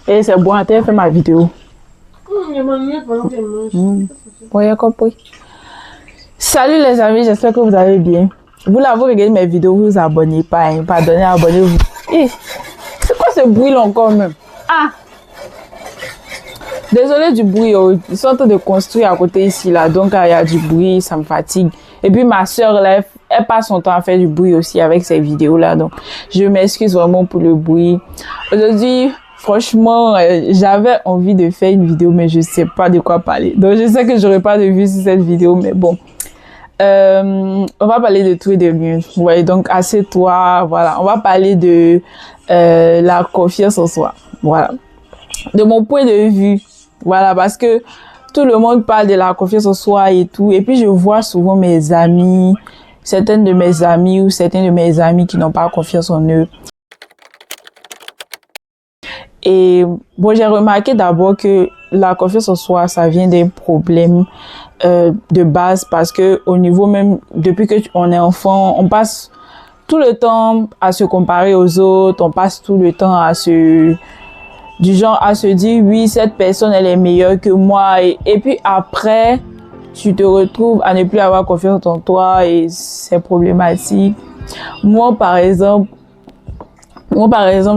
Et c'est bon, tu as fait ma vidéo. Oui, j'ai compris. Salut les amis, j'espère que vous allez bien. Vous là, vous regardez mes vidéos, vous vous abonnez pas, hein, pardonnez, abonnez-vous. C'est quoi ce bruit là encore même? Ah! Désolé du bruit, ils sont en train de construire à côté ici là, donc il y a du bruit, ça me fatigue. Et puis ma soeur là, elle passe son temps à faire du bruit aussi avec ces vidéos là, donc je m'excuse vraiment pour le bruit. Aujourd'hui, franchement, j'avais envie de faire une vidéo, mais je sais pas de quoi parler. Donc je sais que j'aurai pas de vues sur cette vidéo, mais bon. On va parler de tout et de mieux. Ouais, donc assieds-toi, voilà. On va parler de la confiance en soi. Voilà. De mon point de vue, voilà, parce que tout le monde parle de la confiance en soi et tout. Et puis je vois souvent mes amis, certaines de mes amis ou certains de mes amis qui n'ont pas confiance en eux. Et bon, j'ai remarqué d'abord que la confiance en soi, ça vient d'un problème de base, parce que au niveau même, depuis que on est enfant, on passe tout le temps à se comparer aux autres, on passe tout le temps à du genre à se dire oui, cette personne elle est meilleure que moi, et puis après tu te retrouves à ne plus avoir confiance en toi et c'est problématique. Moi par exemple,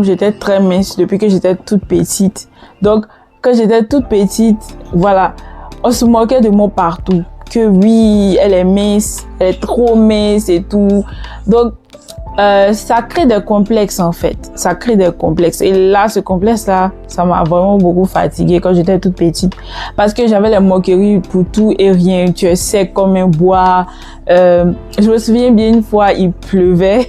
j'étais très mince depuis que j'étais toute petite. Donc, quand j'étais toute petite, voilà, on se moquait de moi partout. Que oui, elle est mince, elle est trop mince et tout. Donc, ça crée des complexes en fait. Ça crée des complexes. Et là, ce complexe-là, ça m'a vraiment beaucoup fatiguée quand j'étais toute petite. Parce que j'avais les moqueries pour tout et rien. Tu es sec comme un bois. Je me souviens bien une fois, il pleuvait.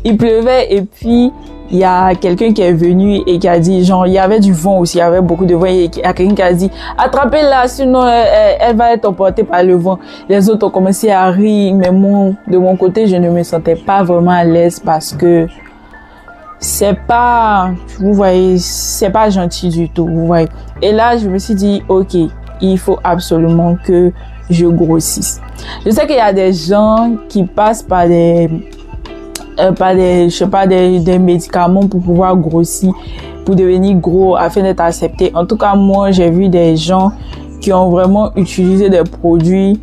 Il pleuvait et puis il y a quelqu'un qui est venu et qui a dit, genre, il y avait du vent aussi, il y avait beaucoup de vent, et il y a quelqu'un qui a dit, attrapez-la, sinon elle va être emportée par le vent. Les autres ont commencé à rire, mais moi, de mon côté, je ne me sentais pas vraiment à l'aise parce que c'est pas, vous voyez, c'est pas gentil du tout, vous voyez. Et là, je me suis dit, ok, il faut absolument que je grossisse. Je sais qu'il y a des gens qui passent par des médicaments pour pouvoir grossir, pour devenir gros afin d'être accepté. En tout cas, moi, j'ai vu des gens qui ont vraiment utilisé des produits.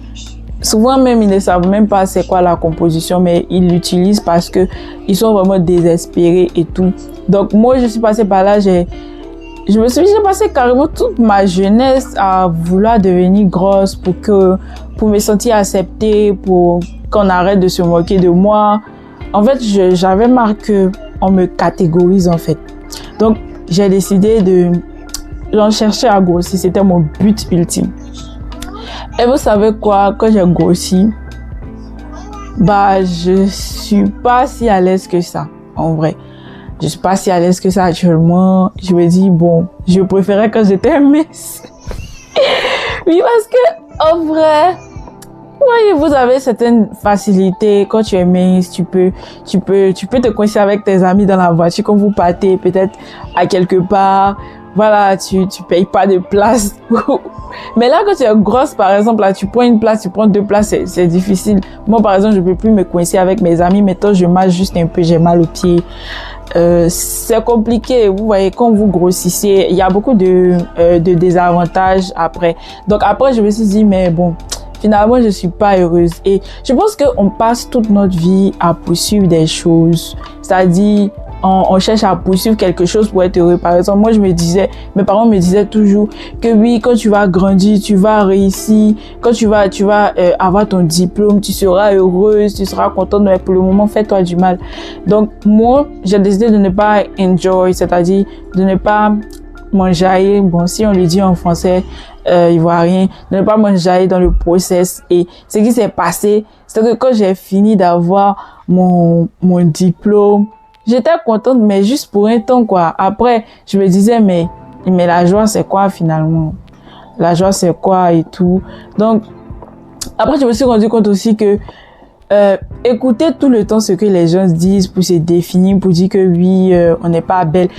Souvent même, ils ne savent même pas c'est quoi la composition, mais ils l'utilisent parce que ils sont vraiment désespérés et tout. Donc, moi, je suis passée par là, j'ai passé carrément toute ma jeunesse à vouloir devenir grosse pour me sentir acceptée, pour qu'on arrête de se moquer de moi. En fait, j'avais marre qu'on me catégorise, en fait. Donc, j'ai décidé j'en chercher à grossir. C'était mon but ultime. Et vous savez quoi? Quand j'ai grossi, je suis pas si à l'aise que ça, en vrai. Je suis pas si à l'aise que ça actuellement. Je me dis, bon, je préférais quand j'étais mince. Oui, parce que, en vrai, oui, vous avez certaines facilités. Quand tu es mince, tu peux te coincer avec tes amis dans la voiture quand vous partez peut-être à quelque part. Voilà, tu payes pas de place. Mais là, quand tu es grosse, par exemple, là, tu prends une place, tu prends 2 places, c'est difficile. Moi, par exemple, je peux plus me coincer avec mes amis. Maintenant, je marche juste un peu, j'ai mal aux pieds. C'est compliqué. Vous voyez, quand vous grossissez, il y a beaucoup de désavantages après. Donc après, je me suis dit, mais bon, finalement, je suis pas heureuse. Et je pense qu'on passe toute notre vie à poursuivre des choses. C'est-à-dire, on cherche à poursuivre quelque chose pour être heureux. Par exemple, moi, mes parents me disaient toujours que oui, quand tu vas grandir, tu vas réussir. Quand tu vas avoir ton diplôme, tu seras heureuse, tu seras contente. Mais pour le moment, fais-toi du mal. Donc, moi, j'ai décidé de ne pas enjoy, c'est-à-dire de ne pas m'enjailler. Bon, si on le dit en français, ivoirien, de ne pas m'enjailler dans le process. Et ce qui s'est passé, c'est que quand j'ai fini d'avoir mon diplôme, j'étais contente, mais juste pour un temps, quoi. Après, je me disais, mais la joie, c'est quoi, finalement? La joie, c'est quoi et tout. Donc, après, je me suis rendu compte aussi que, écouter tout le temps ce que les gens disent pour se définir, pour dire que oui, on n'est pas belle,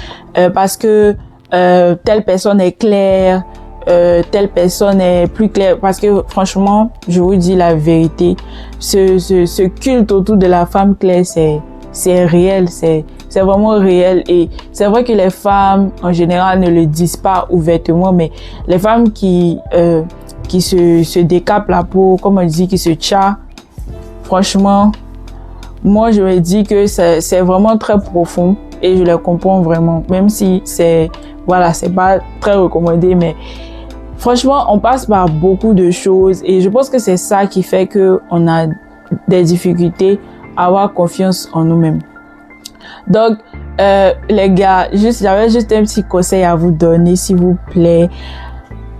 parce que, telle personne est claire, telle personne est plus claire, parce que franchement, je vous dis la vérité, ce culte autour de la femme claire, c'est réel, c'est c'est vraiment réel. Et c'est vrai que les femmes, en général, ne le disent pas ouvertement, mais les femmes qui se décapent la peau, comme on dit, qui se tcha, franchement, moi, je me dis que c'est vraiment très profond et je les comprends vraiment, même si c'est pas très recommandé, mais franchement, on passe par beaucoup de choses et je pense que c'est ça qui fait que on a des difficultés à avoir confiance en nous-mêmes. Donc, les gars, j'avais juste un petit conseil à vous donner, s'il vous plaît.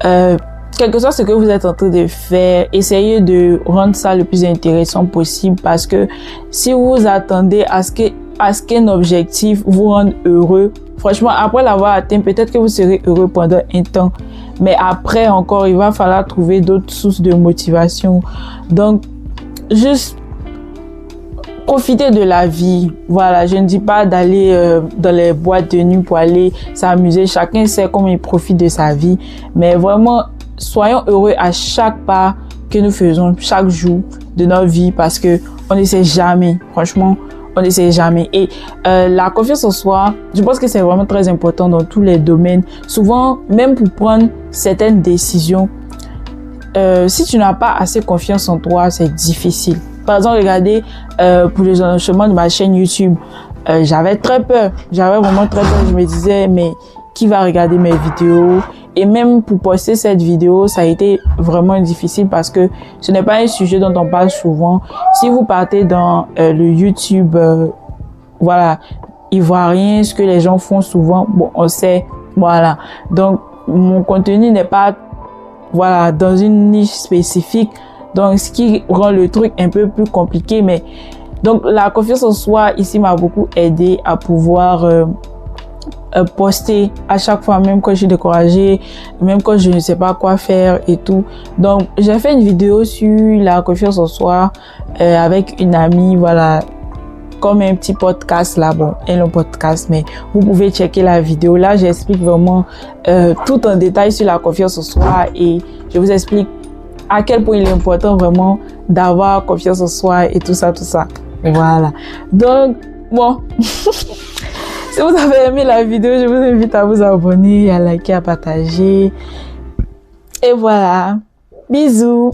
Quel que soit ce que vous êtes en train de faire, essayez de rendre ça le plus intéressant possible parce que si vous attendez à ce qu'un objectif vous rende heureux, franchement, après l'avoir atteint, peut-être que vous serez heureux pendant un temps. Mais après encore, il va falloir trouver d'autres sources de motivation. Donc, juste profitez de la vie. Voilà, je ne dis pas d'aller dans les boîtes de nuit pour aller s'amuser. Chacun sait comment il profite de sa vie. Mais vraiment, soyons heureux à chaque pas que nous faisons, chaque jour de notre vie parce que on ne sait jamais. Franchement, on ne sait jamais. Et la confiance en soi, je pense que c'est vraiment très important dans tous les domaines. Souvent, même pour prendre certaines décisions, si tu n'as pas assez confiance en toi, c'est difficile. Par exemple, regardez, pour le lancement de ma chaîne YouTube, j'avais très peur. J'avais vraiment très peur. Je me disais, mais qui va regarder mes vidéos? Et même pour poster cette vidéo, ça a été vraiment difficile parce que ce n'est pas un sujet dont on parle souvent. Si vous partez dans le YouTube, voilà, ivoirien, ce que les gens font souvent, bon, on sait, voilà. Donc, mon contenu n'est pas, voilà, dans une niche spécifique. Donc, ce qui rend le truc un peu plus compliqué. Mais donc, la confiance en soi ici m'a beaucoup aidé à pouvoir poster à chaque fois, même quand je suis découragée, même quand je ne sais pas quoi faire et tout. Donc, j'ai fait une vidéo sur la confiance en soi avec une amie, voilà, comme un petit podcast là, bon, un long podcast, mais vous pouvez checker la vidéo. Là, j'explique vraiment tout en détail sur la confiance en soi et je vous explique à quel point il est important vraiment d'avoir confiance en soi et tout ça, tout ça. Voilà. Donc, bon. Si vous avez aimé la vidéo, je vous invite à vous abonner, à liker, à partager. Et voilà. Bisous.